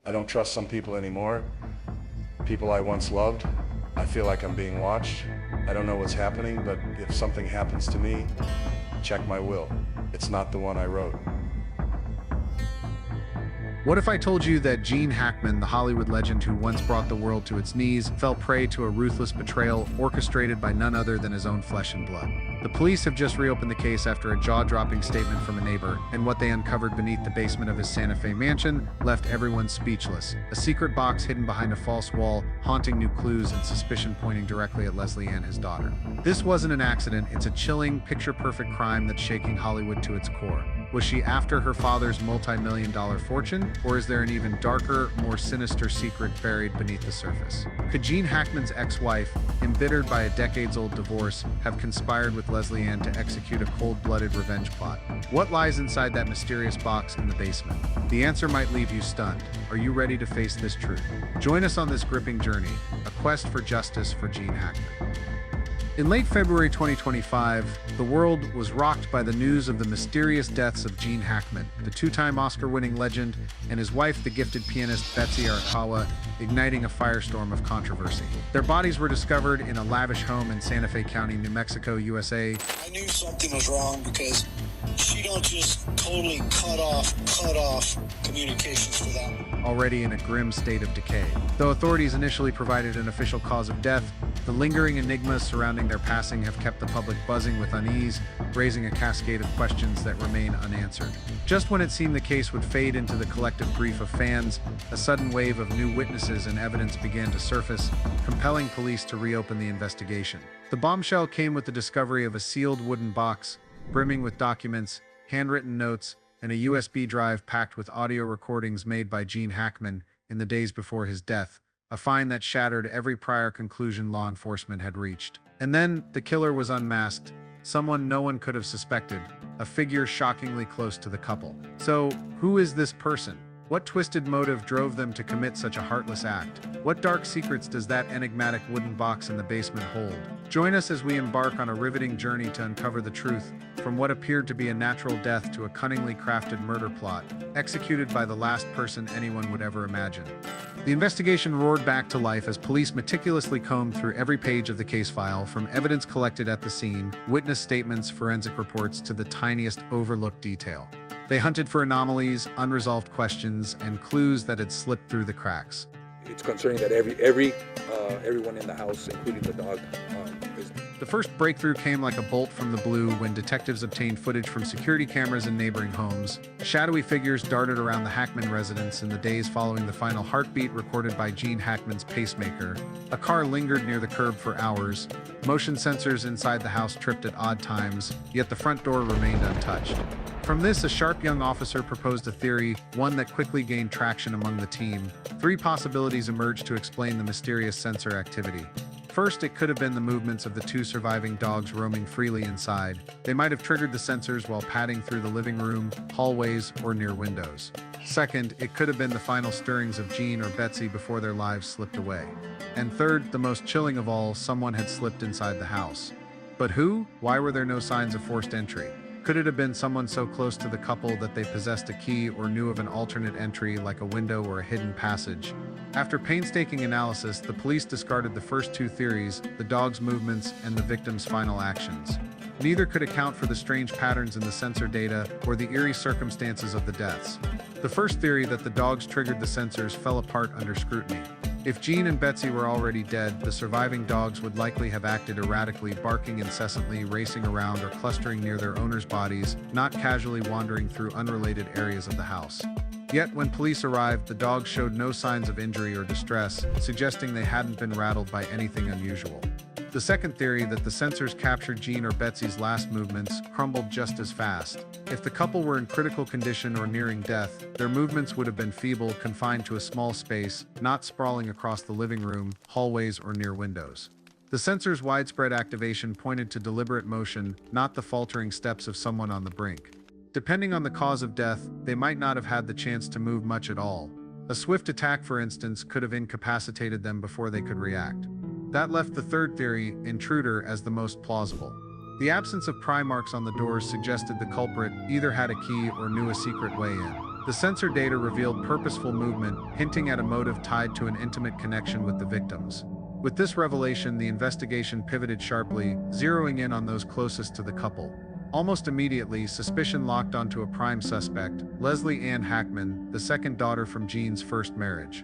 I don't trust some people anymore. People I once loved. I feel like I'm being watched. I don't know what's happening, but if something happens to me, check my will. It's not the one I wrote. What if I told you that Gene Hackman, the Hollywood legend who once brought the world to its knees, fell prey to a ruthless betrayal orchestrated by none other than his own flesh and blood? The police have just reopened the case after a jaw-dropping statement from a neighbor, and what they uncovered beneath the basement of his Santa Fe mansion left everyone speechless. A secret box hidden behind a false wall, haunting new clues and suspicion pointing directly at Leslie Ann, his daughter. This wasn't an accident, it's a chilling, picture-perfect crime that's shaking Hollywood to its core. Was she after her father's multi-million-dollar fortune, or is there an even darker, more sinister secret buried beneath the surface? Could Gene Hackman's ex-wife, embittered by a decades-old divorce, have conspired with Leslie Ann to execute a cold-blooded revenge plot? What lies inside that mysterious box in the basement? The answer might leave you stunned. Are you ready to face this truth? Join us on this gripping journey, a quest for justice for Gene Hackman. In late February 2025, the world was rocked by the news of the mysterious deaths of Gene Hackman, the two-time Oscar-winning legend, and his wife, the gifted pianist Betsy Arakawa, igniting a firestorm of controversy. Their bodies were discovered in a lavish home in Santa Fe County, New Mexico, USA. I knew something was wrong because she don't just totally cut off communications for them. Already in a grim state of decay. Though authorities initially provided an official cause of death, the lingering enigmas surrounding their passing have kept the public buzzing with unease, raising a cascade of questions that remain unanswered. Just when it seemed the case would fade into the collective grief of fans, a sudden wave of new witnesses and evidence began to surface, compelling police to reopen the investigation. The bombshell came with the discovery of a sealed wooden box, brimming with documents, handwritten notes, and a USB drive packed with audio recordings made by Gene Hackman in the days before his death, a find that shattered every prior conclusion law enforcement had reached. And then, the killer was unmasked, someone no one could have suspected, a figure shockingly close to the couple. So, who is this person? What twisted motive drove them to commit such a heartless act? What dark secrets does that enigmatic wooden box in the basement hold? Join us as we embark on a riveting journey to uncover the truth, from what appeared to be a natural death to a cunningly crafted murder plot, executed by the last person anyone would ever imagine. The investigation roared back to life as police meticulously combed through every page of the case file, from evidence collected at the scene, witness statements, forensic reports, to the tiniest overlooked detail. They hunted for anomalies, unresolved questions, and clues that had slipped through the cracks. It's concerning that everyone in the house, including the dog, is... The first breakthrough came like a bolt from the blue when detectives obtained footage from security cameras in neighboring homes. Shadowy figures darted around the Hackman residence in the days following the final heartbeat recorded by Gene Hackman's pacemaker. A car lingered near the curb for hours. Motion sensors inside the house tripped at odd times, yet the front door remained untouched. From this, a sharp young officer proposed a theory, one that quickly gained traction among the team. Three possibilities emerged to explain the mysterious sensor activity. First, it could have been the movements of the two surviving dogs roaming freely inside. They might have triggered the sensors while padding through the living room, hallways, or near windows. Second, it could have been the final stirrings of Gene or Betsy before their lives slipped away. And third, the most chilling of all, someone had slipped inside the house. But who? Why were there no signs of forced entry? Could it have been someone so close to the couple that they possessed a key or knew of an alternate entry like a window or a hidden passage? After painstaking analysis, the police discarded the first two theories, the dog's movements and the victim's final actions. Neither could account for the strange patterns in the sensor data or the eerie circumstances of the deaths. The first theory, that the dogs triggered the sensors, fell apart under scrutiny. If Gene and Betsy were already dead, the surviving dogs would likely have acted erratically, barking incessantly, racing around, or clustering near their owners' bodies, not casually wandering through unrelated areas of the house. Yet, when police arrived, the dogs showed no signs of injury or distress, suggesting they hadn't been rattled by anything unusual. The second theory, that the sensors captured Gene or Betsy's last movements, crumbled just as fast. If the couple were in critical condition or nearing death, their movements would have been feeble, confined to a small space, not sprawling across the living room, hallways, or near windows. The sensors' widespread activation pointed to deliberate motion, not the faltering steps of someone on the brink. Depending on the cause of death, they might not have had the chance to move much at all. A swift attack, for instance, could have incapacitated them before they could react. That left the third theory, intruder, as the most plausible. The absence of pry marks on the doors suggested the culprit either had a key or knew a secret way in. The sensor data revealed purposeful movement, hinting at a motive tied to an intimate connection with the victims. With this revelation, the investigation pivoted sharply, zeroing in on those closest to the couple. Almost immediately, suspicion locked onto a prime suspect, Leslie Ann Hackman, the second daughter from Jean's first marriage.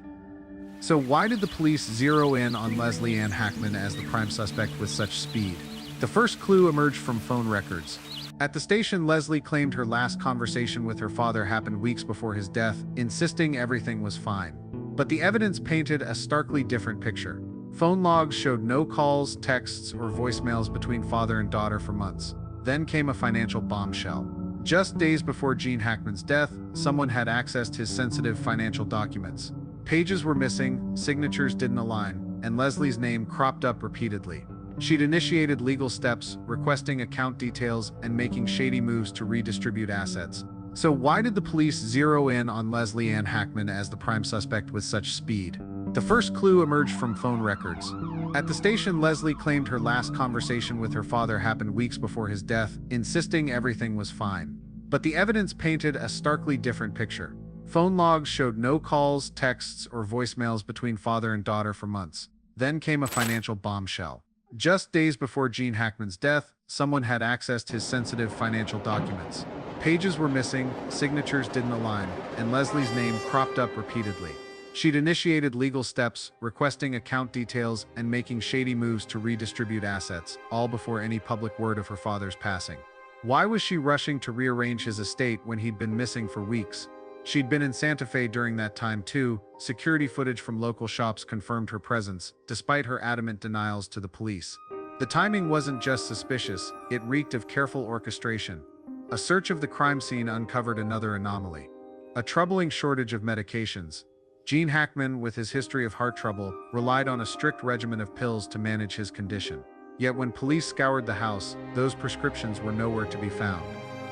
So why did the police zero in on Leslie Ann Hackman as the prime suspect with such speed? The first clue emerged from phone records. At the station, Leslie claimed her last conversation with her father happened weeks before his death, insisting everything was fine. But the evidence painted a starkly different picture. Phone logs showed no calls, texts, or voicemails between father and daughter for months. Then came a financial bombshell. Just days before Gene Hackman's death, someone had accessed his sensitive financial documents. Pages were missing, signatures didn't align, and Leslie's name cropped up repeatedly. She'd initiated legal steps, requesting account details, and making shady moves to redistribute assets. So why did the police zero in on Leslie Ann Hackman as the prime suspect with such speed? The first clue emerged from phone records. At the station, Leslie claimed her last conversation with her father happened weeks before his death, insisting everything was fine. But the evidence painted a starkly different picture. Phone logs showed no calls, texts, or voicemails between father and daughter for months. Then came a financial bombshell. Just days before Gene Hackman's death, someone had accessed his sensitive financial documents. Pages were missing, signatures didn't align, and Leslie's name cropped up repeatedly. She'd initiated legal steps, requesting account details, and making shady moves to redistribute assets, all before any public word of her father's passing. Why was she rushing to rearrange his estate when he'd been missing for weeks? She'd been in Santa Fe during that time too. Security footage from local shops confirmed her presence, despite her adamant denials to the police. The timing wasn't just suspicious, it reeked of careful orchestration. A search of the crime scene uncovered another anomaly. A troubling shortage of medications. Gene Hackman, with his history of heart trouble, relied on a strict regimen of pills to manage his condition. Yet when police scoured the house, those prescriptions were nowhere to be found.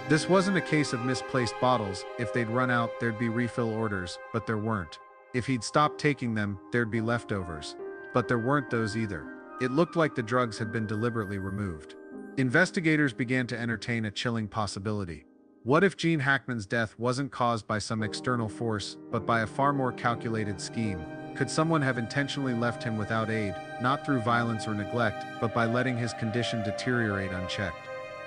This wasn't a case of misplaced bottles. If they'd run out, there'd be refill orders, but there weren't. If he'd stopped taking them, there'd be leftovers. But there weren't those either. It looked like the drugs had been deliberately removed. Investigators began to entertain a chilling possibility. What if Gene Hackman's death wasn't caused by some external force, but by a far more calculated scheme? Could someone have intentionally left him without aid, not through violence or neglect, but by letting his condition deteriorate unchecked?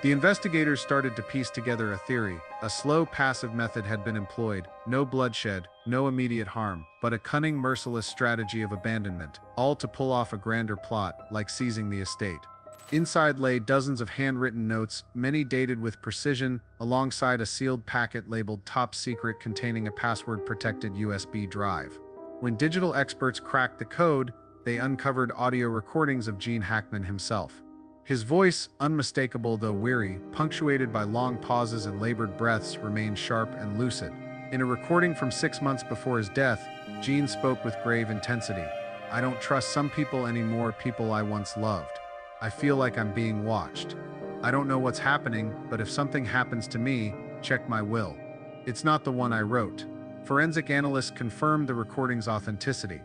The investigators started to piece together a theory. A slow, passive method had been employed. No bloodshed, no immediate harm, but a cunning, merciless strategy of abandonment, all to pull off a grander plot, like seizing the estate. Inside lay dozens of handwritten notes, many dated with precision, alongside a sealed packet labeled Top Secret containing a password-protected USB drive. When digital experts cracked the code, they uncovered audio recordings of Gene Hackman himself. His voice, unmistakable though weary, punctuated by long pauses and labored breaths, remained sharp and lucid. In a recording from 6 months before his death, Gene spoke with grave intensity. "I don't trust some people anymore, people I once loved. I feel like I'm being watched. I don't know what's happening, but if something happens to me, check my will. It's not the one I wrote." Forensic analysts confirmed the recording's authenticity.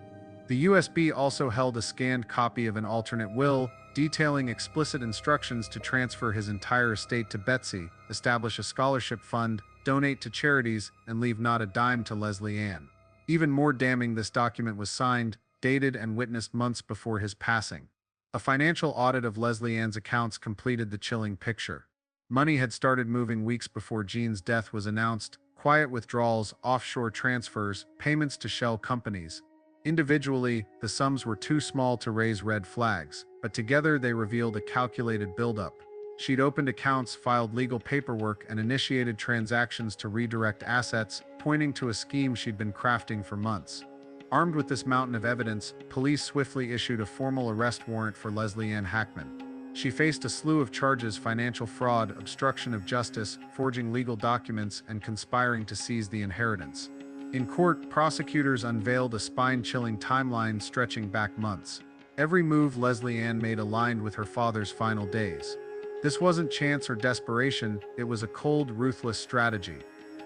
The USB also held a scanned copy of an alternate will, detailing explicit instructions to transfer his entire estate to Betsy, establish a scholarship fund, donate to charities, and leave not a dime to Leslie Ann. Even more damning, this document was signed, dated, and witnessed months before his passing. A financial audit of Leslie Ann's accounts completed the chilling picture. Money had started moving weeks before Gene's death was announced: quiet withdrawals, offshore transfers, payments to shell companies. Individually, the sums were too small to raise red flags, but together they revealed a calculated buildup. She'd opened accounts, filed legal paperwork, and initiated transactions to redirect assets, pointing to a scheme she'd been crafting for months. Armed with this mountain of evidence, police swiftly issued a formal arrest warrant for Leslie Ann Hackman. She faced a slew of charges: financial fraud, obstruction of justice, forging legal documents, and conspiring to seize the inheritance. In court, prosecutors unveiled a spine-chilling timeline stretching back months. Every move Leslie Ann made aligned with her father's final days. This wasn't chance or desperation, it was a cold, ruthless strategy.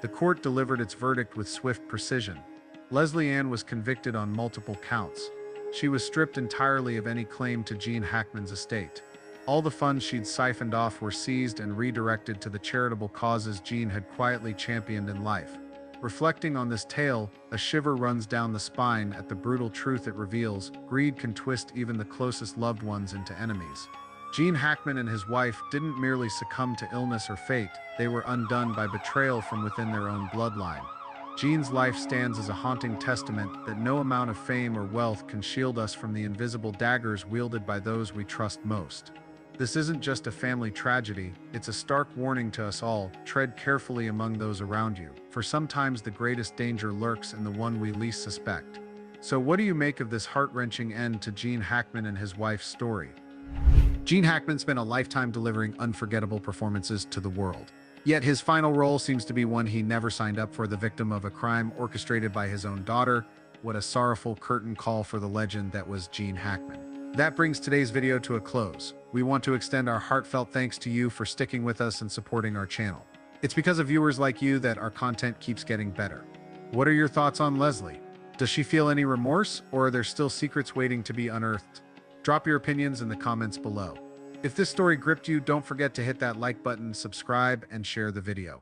The court delivered its verdict with swift precision. Leslie Ann was convicted on multiple counts. She was stripped entirely of any claim to Gene Hackman's estate. All the funds she'd siphoned off were seized and redirected to the charitable causes Gene had quietly championed in life. Reflecting on this tale, a shiver runs down the spine at the brutal truth it reveals. Greed can twist even the closest loved ones into enemies. Gene Hackman and his wife didn't merely succumb to illness or fate, they were undone by betrayal from within their own bloodline. Gene's life stands as a haunting testament that no amount of fame or wealth can shield us from the invisible daggers wielded by those we trust most. This isn't just a family tragedy, it's a stark warning to us all: tread carefully among those around you, for sometimes the greatest danger lurks in the one we least suspect. So what do you make of this heart-wrenching end to Gene Hackman and his wife's story? Gene Hackman spent a lifetime delivering unforgettable performances to the world. Yet his final role seems to be one he never signed up for, the victim of a crime orchestrated by his own daughter. What a sorrowful curtain call for the legend that was Gene Hackman. That brings today's video to a close. We want to extend our heartfelt thanks to you for sticking with us and supporting our channel. It's because of viewers like you that our content keeps getting better. What are your thoughts on Leslie? Does she feel any remorse, or are there still secrets waiting to be unearthed? Drop your opinions in the comments below. If this story gripped you, don't forget to hit that like button, subscribe, and share the video.